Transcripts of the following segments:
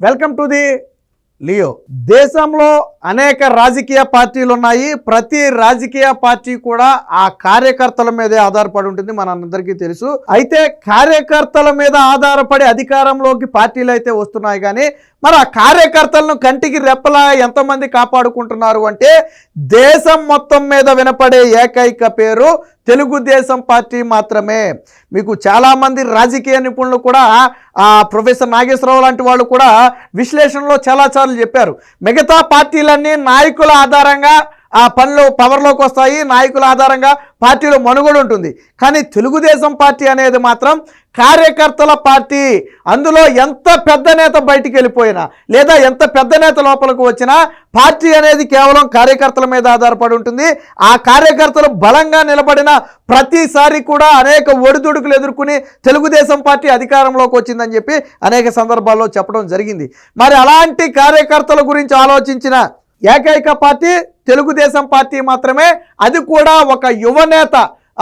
Welcome to the Leo. దేశంలో అనేక రాజకీయ పార్టీలు ఉన్నాయి. ప్రతి రాజకీయ పార్టీ కూడా ఆ కార్యకర్తల మీదే ఆధారపడి ఉంటుంది, మనందరికీ తెలుసు. అయితే కార్యకర్తల మీద ఆధారపడి అధికారంలోకి పార్టీలు అయితే వస్తున్నాయి, కానీ మరి ఆ కార్యకర్తలను కంటికి రెప్పలా ఎంతమంది కాపాడుకుంటున్నారు అంటే దేశం మొత్తం మీద వినపడే ఏకైక పేరు తెలుగుదేశం పార్టీ మాత్రమే. మీకు చాలామంది రాజకీయ నిపుణులు కూడా ప్రొఫెసర్ నాగేశ్వరరావు లాంటి వాళ్ళు కూడా విశ్లేషణలో చాలాసార్లు చెప్పారు, మిగతా పార్టీలన్నీ నాయకుల ఆధారంగా ఆ పనులు పవర్లోకి వస్తాయి, నాయకుల ఆధారంగా పార్టీలో మనుగడ ఉంటుంది. కానీ తెలుగుదేశం పార్టీ అనేది మాత్రం కార్యకర్తల పార్టీ. అందులో ఎంత పెద్ద నేత బయటికి వెళ్ళిపోయినా లేదా ఎంత పెద్ద నేత లోపలికి వచ్చినా పార్టీ అనేది కేవలం కార్యకర్తల మీద ఆధారపడి ఉంటుంది. ఆ కార్యకర్తలు బలంగా నిలబడిన ప్రతిసారి కూడా అనేక ఒడిదుడుకులు ఎదుర్కొని తెలుగుదేశం పార్టీ అధికారంలోకి వచ్చిందని చెప్పి అనేక సందర్భాల్లో చెప్పడం జరిగింది. మరి అలాంటి కార్యకర్తల గురించి ఆలోచించిన ఏకైక పార్టీ తెలుగుదేశం పార్టీ మాత్రమే. అది కూడా ఒక యువనేత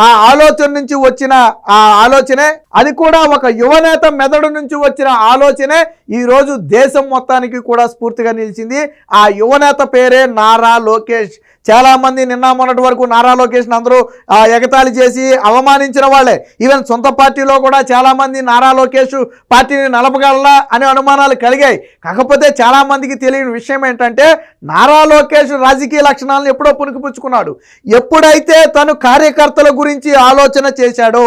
ఆ ఆలోచన నుంచి వచ్చిన ఆ ఆలోచనే, అది కూడా ఒక యువనేత మెదడు నుంచి వచ్చిన ఆలోచనే ఈరోజు దేశం మొత్తానికి కూడా స్ఫూర్తిగా నిలిచింది. ఆ యువనేత పేరే నారా లోకేష్. చాలామంది నిన్న మొన్నటి వరకు నారా లోకేష్ని అందరూ ఎగతాళి చేసి అవమానించిన వాళ్ళే. ఈవెన్ సొంత పార్టీలో కూడా చాలామంది నారా లోకేష్ పార్టీని నలపగలరా అనే అనుమానాలు కలిగాయి. కాకపోతే చాలామందికి తెలియని విషయం ఏంటంటే నారా లోకేష్ రాజకీయ లక్షణాలను ఎప్పుడో పుణికిపుచ్చుకున్నాడు. ఎప్పుడైతే తను కార్యకర్తల గురించి ఆలోచన చేశాడో,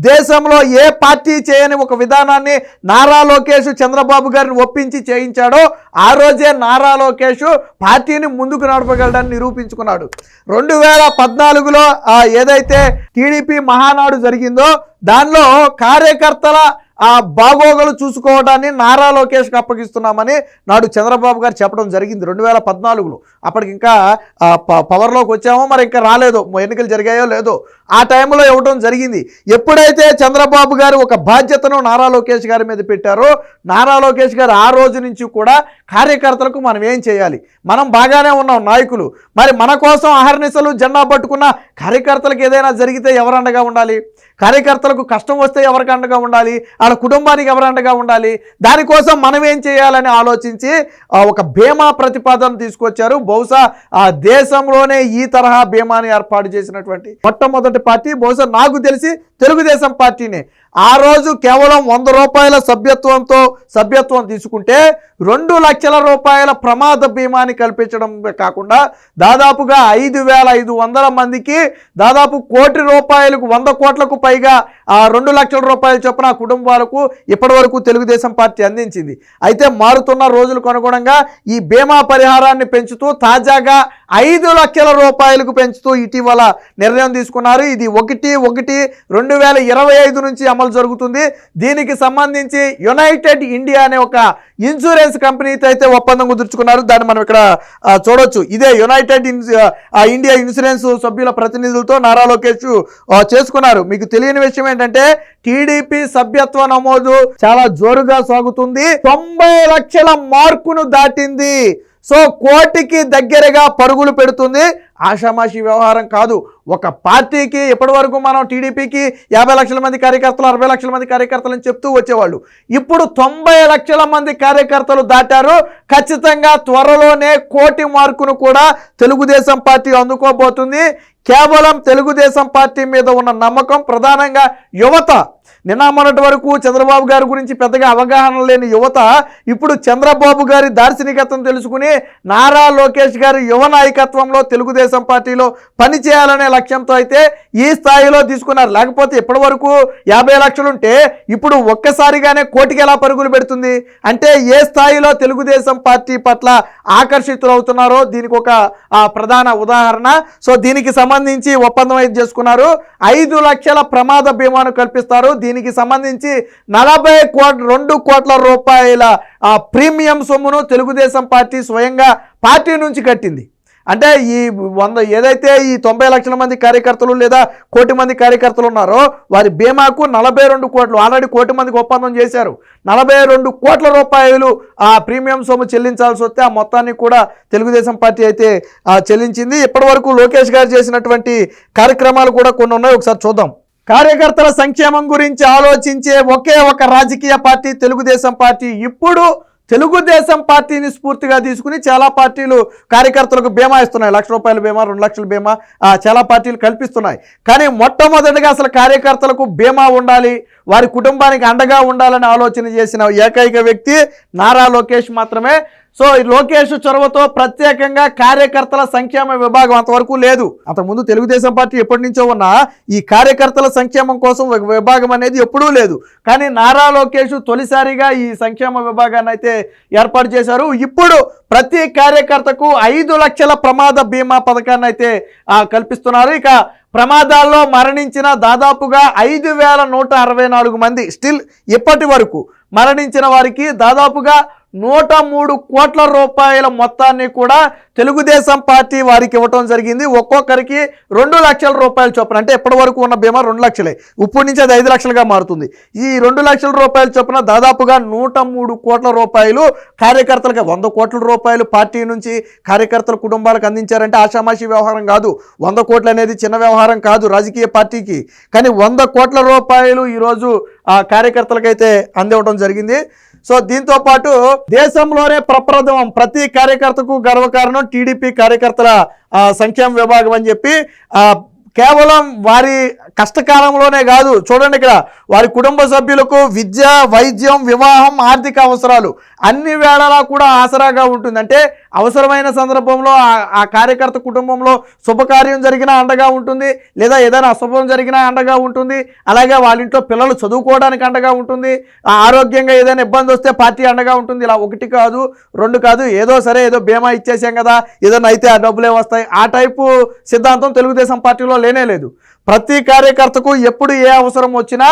దేశంలో ఏ పార్టీ చేయని ఒక విధానాన్ని నారా లోకేష్ చంద్రబాబు గారిని ఒప్పించి చేయించాడో ఆ రోజే నారా లోకేష్ పార్టీని ముందుకు నడపగలడని నిరూపించుకున్నాడు. 2014లో ఏదైతే టీడీపీ మహానాడు జరిగిందో దానిలో కార్యకర్తల బాగోగులు చూసుకోవడాన్ని నారా లోకేష్కి అప్పగిస్తున్నామని నాడు చంద్రబాబు గారు చెప్పడం జరిగింది 2014లో. అప్పటికి ఇంకా పవర్లోకి వచ్చామో మరి ఇంకా రాలేదో, ఎన్నికలు జరిగాయో లేదో, ఆ టైంలో ఇవ్వడం జరిగింది. ఎప్పుడైతే చంద్రబాబు గారు ఒక బాధ్యతను నారా లోకేష్ గారి మీద పెట్టారో నారా లోకేష్ గారు ఆ రోజు నుంచి కూడా కార్యకర్తలకు మనం ఏం చేయాలి, మనం బాగానే ఉన్నాం నాయకులు, మరి మన కోసం అహర్నిశలు జెండా పట్టుకున్న కార్యకర్తలకు ఏదైనా జరిగితే ఎవరు అండగా ఉండాలి, కార్యకర్తలకు కష్టం వస్తే ఎవరికి అండగా ఉండాలి, వాళ్ళ కుటుంబానికి ఎవరు అండగా ఉండాలి, దానికోసం మనం ఏం చేయాలని ఆలోచించి ఒక బీమా ప్రతిపాదన తీసుకొచ్చారు. బహుశా దేశంలోనే ఈ తరహా బీమాని ఏర్పాటు చేసినటువంటి మొట్టమొదటి పార్టీ బహుశా నాకు తెలిసి తెలుగుదేశం పార్టీనే. ఆ రోజు కేవలం 100 రూపాయల సభ్యత్వం తీసుకుంటే 2 లక్షల రూపాయల ప్రమాద బీమాని కల్పించడం కాకుండా దాదాపుగా 5,500 మందికి దాదాపు ₹1,00,00,000 100 కోట్లకు పైగా 2 లక్షల రూపాయల చొప్పున కుటుంబాలకు ఇప్పటివరకు తెలుగుదేశం పార్టీ అందించింది. అయితే మారుతున్న రోజులకు అనుగుణంగా ఈ బీమా పరిహారాన్ని పెంచుతూ తాజాగా 5 లక్షల రూపాయలకు పెంచుతూ ఇటీవల నిర్ణయం తీసుకున్నారు. ఇది 1/1/2025 నుంచి అమలు జరుగుతుంది. దీనికి సంబంధించి యునైటెడ్ ఇండియా అనే ఒక ఇన్సూరెన్స్ కంపెనీతో అయితే ఒప్పందం కుదుర్చుకున్నారు. దాన్ని మనం ఇక్కడ చూడొచ్చు. ఇదే యునైటెడ్ ఇండియా ఇన్సూరెన్స్ సభ్యుల ప్రతినిధులతో నారా లోకేష్ చేసుకున్నారు. మీకు తెలియని విషయం ఏంటంటే టీడీపీ సభ్యత్వ నమోదు చాలా జోరుగా సాగుతుంది. 90 లక్షల మార్కును దాటింది. సో 1 కోటికి దగ్గరగా పరుగులు పెడుతుంది. ఆషామాషి వ్యవహారం కాదు. ఒక పార్టీకి ఇప్పటి వరకు మనం టీడీపీకి 50 లక్షల మంది కార్యకర్తలు, 60 లక్షల మంది కార్యకర్తలు అని చెప్తూ వచ్చేవాళ్ళు. ఇప్పుడు 90 లక్షల మంది కార్యకర్తలు దాటారు. ఖచ్చితంగా త్వరలోనే 1 కోటి మార్కును కూడా తెలుగుదేశం పార్టీ అందుకోబోతుంది. కేవలం తెలుగుదేశం పార్టీ మీద ఉన్న నమ్మకం ప్రధానంగా యువత. నిన్న మొన్నటి వరకు చంద్రబాబు గారి గురించి పెద్దగా అవగాహన లేని యువత ఇప్పుడు చంద్రబాబు గారి దార్శనికతను తెలుసుకుని నారా లోకేష్ గారి యువ నాయకత్వంలో తెలుగుదేశం పార్టీలో పనిచేయాలనే లక్ష్యంతో అయితే ఈ స్థాయిలో తీసుకున్నారు. లేకపోతే ఇప్పటి వరకు 50 లక్షలుంటే ఇప్పుడు ఒక్కసారిగానే 1 కోటికి ఎలా పరుగులు పెడుతుంది అంటే ఏ స్థాయిలో తెలుగుదేశం పార్టీ పట్ల ఆకర్షితులవుతున్నారో దీనికి ఒక ప్రధాన ఉదాహరణ. సో దీనికి సంబంధించి ఒప్పందం అయితే చేసుకున్నారు. 5 లక్షల ప్రమాద బీమాను కల్పిస్తారు. దీనికి సంబంధించి 2 కోట్ల రూపాయల ప్రీమియం సొమ్మును తెలుగుదేశం పార్టీ స్వయంగా పార్టీ నుంచి కట్టింది. అంటే ఈ 100 ఏదైతే ఈ 90 లక్షల మంది కార్యకర్తలు లేదా 1 కోటి మంది కార్యకర్తలు ఉన్నారో వారి బీమాకు 42 కోట్లు ఆల్రెడీ 1 కోటి మందికి ఒప్పందం చేశారు. 42 కోట్ల రూపాయలు ప్రీమియం సొమ్ము చెల్లించాల్సి వస్తే ఆ మొత్తాన్ని కూడా తెలుగుదేశం పార్టీ అయితే చెల్లించింది. ఇప్పటివరకు లోకేష్ గారు చేసినటువంటి కార్యక్రమాలు కూడా కొన్ని ఉన్నాయి, ఒకసారి చూద్దాం. కార్యకర్తల సంక్షేమం గురించి ఆలోచించే ఒకే ఒక రాజకీయ పార్టీ తెలుగుదేశం పార్టీ. ఇప్పుడు తెలుగుదేశం పార్టీని స్ఫూర్తిగా తీసుకుని చాలా పార్టీలు కార్యకర్తలకు బీమా ఇస్తున్నాయి. 1 లక్ష రూపాయల బీమా, 2 లక్షల బీమా చాలా పార్టీలు కల్పిస్తున్నాయి. కానీ మొట్టమొదటిగా అసలు కార్యకర్తలకు బీమా ఉండాలి, వారి కుటుంబానికి అండగా ఉండాలని ఆలోచన చేసిన ఏకైక వ్యక్తి నారా లోకేష్ మాత్రమే. సో ఈ లోకేష్ చొరవతో ప్రత్యేకంగా కార్యకర్తల సంక్షేమ విభాగం అంతవరకు లేదు. అంతకుముందు తెలుగుదేశం పార్టీ ఎప్పటి నుంచో ఉన్న ఈ కార్యకర్తల సంక్షేమం కోసం విభాగం అనేది ఎప్పుడూ లేదు. కానీ నారా లోకేష్ తొలిసారిగా ఈ సంక్షేమ విభాగాన్ని అయితే ఏర్పాటు చేశారు. ఇప్పుడు ప్రతి కార్యకర్తకు 5 లక్షల ప్రమాద బీమా పథకాన్ని అయితే కల్పిస్తున్నారు. ఇక ప్రమాదాల్లో మరణించిన దాదాపుగా 5,164 మంది స్టిల్ ఇప్పటి వరకు మరణించిన వారికి దాదాపుగా 103 కోట్ల రూపాయల మొత్తాన్ని కూడా తెలుగుదేశం పార్టీ వారికి ఇవ్వటం జరిగింది. ఒక్కొక్కరికి 2 లక్షల రూపాయల చొప్పున, అంటే ఇప్పటి వరకు ఉన్న బీమా 2 లక్షలే, ఇప్పటి నుంచి అది 5 లక్షలుగా మారుతుంది. ఈ 2 లక్షల రూపాయల చొప్పున దాదాపుగా 103 కోట్ల రూపాయలు కార్యకర్తలకు, 100 కోట్ల రూపాయలు పార్టీ నుంచి కార్యకర్తల కుటుంబాలకు అందించారంటే ఆషామాషి వ్యవహారం కాదు. 100 కోట్లు అనేది చిన్న వ్యవహారం కాదు రాజకీయ పార్టీకి. కానీ 100 కోట్ల రూపాయలు ఈరోజు కార్యకర్తలకైతే అందివ్వడం జరిగింది. సో దీంతో పాటు దేశంలోనే ప్రప్రథమం ప్రతి కార్యకర్తకు గర్వకారణం టీడీపీ కార్యకర్తల సంక్షేమ విభాగం అని చెప్పి కేవలం వారి కష్టకాలంలోనే కాదు, చూడండి ఇక్కడ వారి కుటుంబ సభ్యులకు విద్య, వైద్యం, వివాహం, ఆర్థిక అవసరాలు అన్ని వేళలా కూడా ఆసరాగా ఉంటుంది. అంటే అవసరమైన సందర్భంలో ఆ కార్యకర్త కుటుంబంలో శుభకార్యం జరిగినా అండగా ఉంటుంది, లేదా ఏదైనా అశుభం జరిగినా అండగా ఉంటుంది. అలాగే వాళ్ళ ఇంట్లో పిల్లలు చదువుకోవడానికి అండగా ఉంటుంది, ఆరోగ్యంగా ఏదైనా ఇబ్బంది వస్తే పార్టీ అండగా ఉంటుంది. ఇలా 1 కాదు 2 కాదు, ఏదో సరే ఏదో బీమా ఇచ్చేసాం కదా, ఏదైనా అయితే ఆ డబ్బులే వస్తాయి, ఆ టైపు సిద్ధాంతం తెలుగుదేశం పార్టీలో లేనే లేదు. ప్రతి కార్యకర్తకు ఎప్పుడు ఏ అవసరం వచ్చినా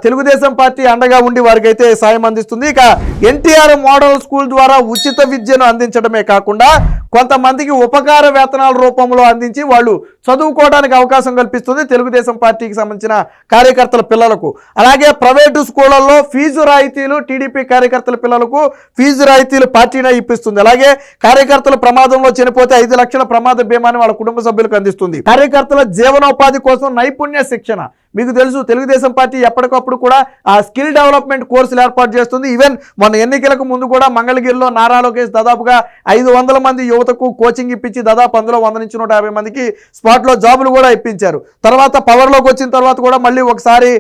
తెలుగుదేశం పార్టీ అండగా ఉండి వారికి అయితే సాయం అందిస్తుంది. ఇక ఎన్టీఆర్ మోడల్ స్కూల్ ద్వారా ఉచిత విద్యను అందించడమే కాకుండా కొంతమందికి ఉపకార వేతనాల రూపంలో అందించి వాళ్ళు చదువుకోవడానికి అవకాశం కల్పిస్తుంది తెలుగుదేశం పార్టీకి సంబంధించిన కార్యకర్తల పిల్లలకు. అలాగే ప్రైవేటు స్కూళ్ళల్లో ఫీజు రాయితీలు టీడీపీ కార్యకర్తల పిల్లలకు ఫీజు రాయితీలు పార్టీనే ఇప్పిస్తుంది. అలాగే కార్యకర్తల ప్రమాదంలో చనిపోతే 5 లక్షల ప్రమాద బీమాని వాళ్ళ కుటుంబ సభ్యులకు అందిస్తుంది. కార్యకర్తల జీవనోపాధి కోసం నైపుణ్య శిక్షణ, మీకు తెలుసు తెలుగుదేశం పార్టీ ఎప్పటికప్పుడు కూడా ఆ స్కిల్ డెవలప్మెంట్ కోర్సులు ఏర్పాటు చేస్తుంది. ఈవెన్ మొన్న ఎన్నికలకు ముందు కూడా మంగళగిరిలో నారా లోకేష్ దాదాపుగా 500 మంది యువతకు కోచింగ్ ఇప్పించి దాదాపు అందులో 100 నుంచి 150 మందికి స్పాట్లో జాబులు కూడా ఇప్పించారు. తర్వాత పవర్లోకి వచ్చిన తర్వాత కూడా మళ్ళీ ఒకసారి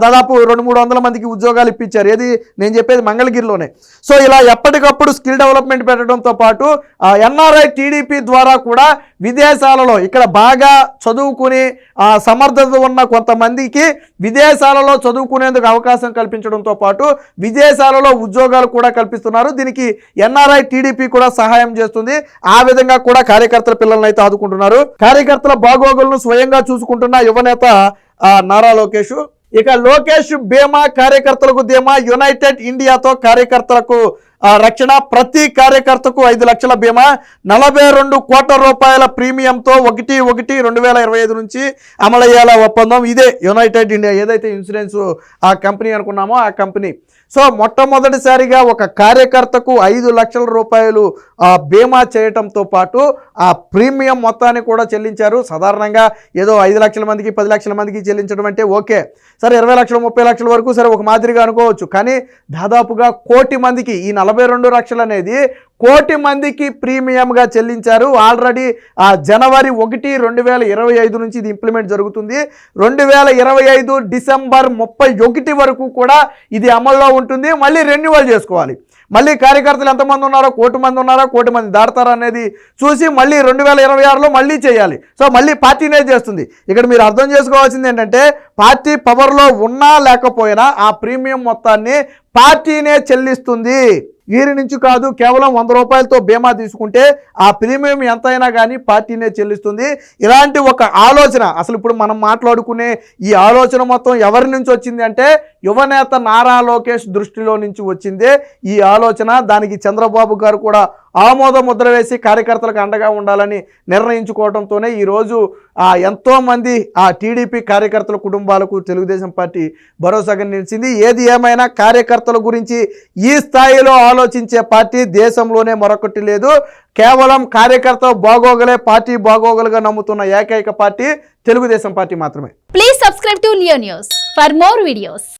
దాదాపు 200-300 మందికి ఉద్యోగాలు ఇప్పించారు. ఏది నేను చెప్పేది మంగళగిరిలోనే. సో ఇలా ఎప్పటికప్పుడు స్కిల్ డెవలప్మెంట్ పెట్టడంతో పాటు ఎన్ఆర్ఐ టీడీపీ ద్వారా కూడా విదేశాలలో ఇక్కడ బాగా చదువుకుని సమర్థత ఉన్న కొంతమందికి విదేశాలలో చదువుకునేందుకు అవకాశం కల్పించడంతో పాటు విదేశాలలో ఉద్యోగాలు కూడా కల్పిస్తున్నారు. దీనికి ఎన్ఆర్ఐ టీడీపీ కూడా సహాయం చేస్తుంది. ఆ విధంగా కూడా కార్యకర్తల పిల్లలను అయితే ఆదుకుంటున్నారు. కార్యకర్తల బాగోగులను స్వయంగా చూసుకుంటున్న యువనేత నారా లోకేష్. ఇక లోకేష్ బీమా, కార్యకర్తలకు ధీమా, యునైటెడ్ ఇండియాతో కార్యకర్తలకు రక్షణ, ప్రతి కార్యకర్తకు 5 లక్షల బీమా, 42 కోట్ల రూపాయల ప్రీమియంతో 1/1/2025 నుంచి అమలయ్యేలా ఒప్పందం. ఇదే యునైటెడ్ ఇండియా, ఏదైతే ఇన్సూరెన్స్ కంపెనీ అనుకున్నామో ఆ కంపెనీ. సో మొట్టమొదటిసారిగా ఒక కార్యకర్తకు 5 లక్షల రూపాయలు బీమా చేయటంతో పాటు ఆ ప్రీమియం మొత్తాన్ని కూడా చెల్లించారు. సాధారణంగా ఏదో 5 లక్షల మందికి 10 లక్షల మందికి చెల్లించడం అంటే ఓకే, సరే 20 లక్షలు 30 లక్షల వరకు సరే ఒక మాదిరిగా అనుకోవచ్చు. కానీ దాదాపుగా 1 కోటి మందికి ఈ 42 లక్షలు అనేది 1 కోటి మందికి ప్రీమియంగా చెల్లించారు. ఆల్రెడీ జనవరి 1, 2025 నుంచి ఇది ఇంప్లిమెంట్ జరుగుతుంది. 2025 డిసెంబర్ 31 వరకు కూడా ఇది అమల్లో ఉంటుంది. మళ్ళీ రెన్యువల్ చేసుకోవాలి. మళ్ళీ కార్యకర్తలు ఎంతమంది ఉన్నారో, 1 కోటి మంది ఉన్నారో, 1 కోటి మంది దాడతారా అనేది చూసి మళ్ళీ 2026లో మళ్ళీ చేయాలి. సో మళ్ళీ పార్టీనే చేస్తుంది. ఇక్కడ మీరు అర్థం చేసుకోవాల్సింది ఏంటంటే పార్టీ పవర్లో ఉన్నా లేకపోయినా ఆ ప్రీమియం మొత్తాన్ని పార్టీనే చెల్లిస్తుంది. వీరి నుంచి కాదు, కేవలం 100 రూపాయలతో బీమా తీసుకుంటే ఆ ప్రీమియం ఎంతైనా కానీ పార్టీనే చెల్లిస్తుంది. ఇలాంటి ఒక ఆలోచన అసలు ఇప్పుడు మనం మాట్లాడుకునే ఈ ఆలోచన మొత్తం ఎవరి నుంచి వచ్చింది అంటే యువనేత నారా లోకేష్ దృష్టిలో నుంచి వచ్చిందే ఈ ఆలోచన. దానికి చంద్రబాబు గారు కూడా ఆమోద ముద్ర వేసి కార్యకర్తలకు అండగా ఉండాలని నిర్ణయించుకోవడంతోనే ఈరోజు ఎంతోమంది టీడీపీ కార్యకర్తల కుటుంబాలకు తెలుగుదేశం పార్టీ భరోసాగా నిలిచింది. ఏది ఏమైనా కార్యకర్తల గురించి ఈ స్థాయిలో ఆలోచించే పార్టీ దేశంలోనే మరొకటి లేదు. కేవలం కార్యకర్తల బాగోగలే పార్టీ బాగోగలుగా నమ్ముతున్న ఏకైక పార్టీ తెలుగుదేశం పార్టీ మాత్రమే. Please subscribe to Leo news for more videos.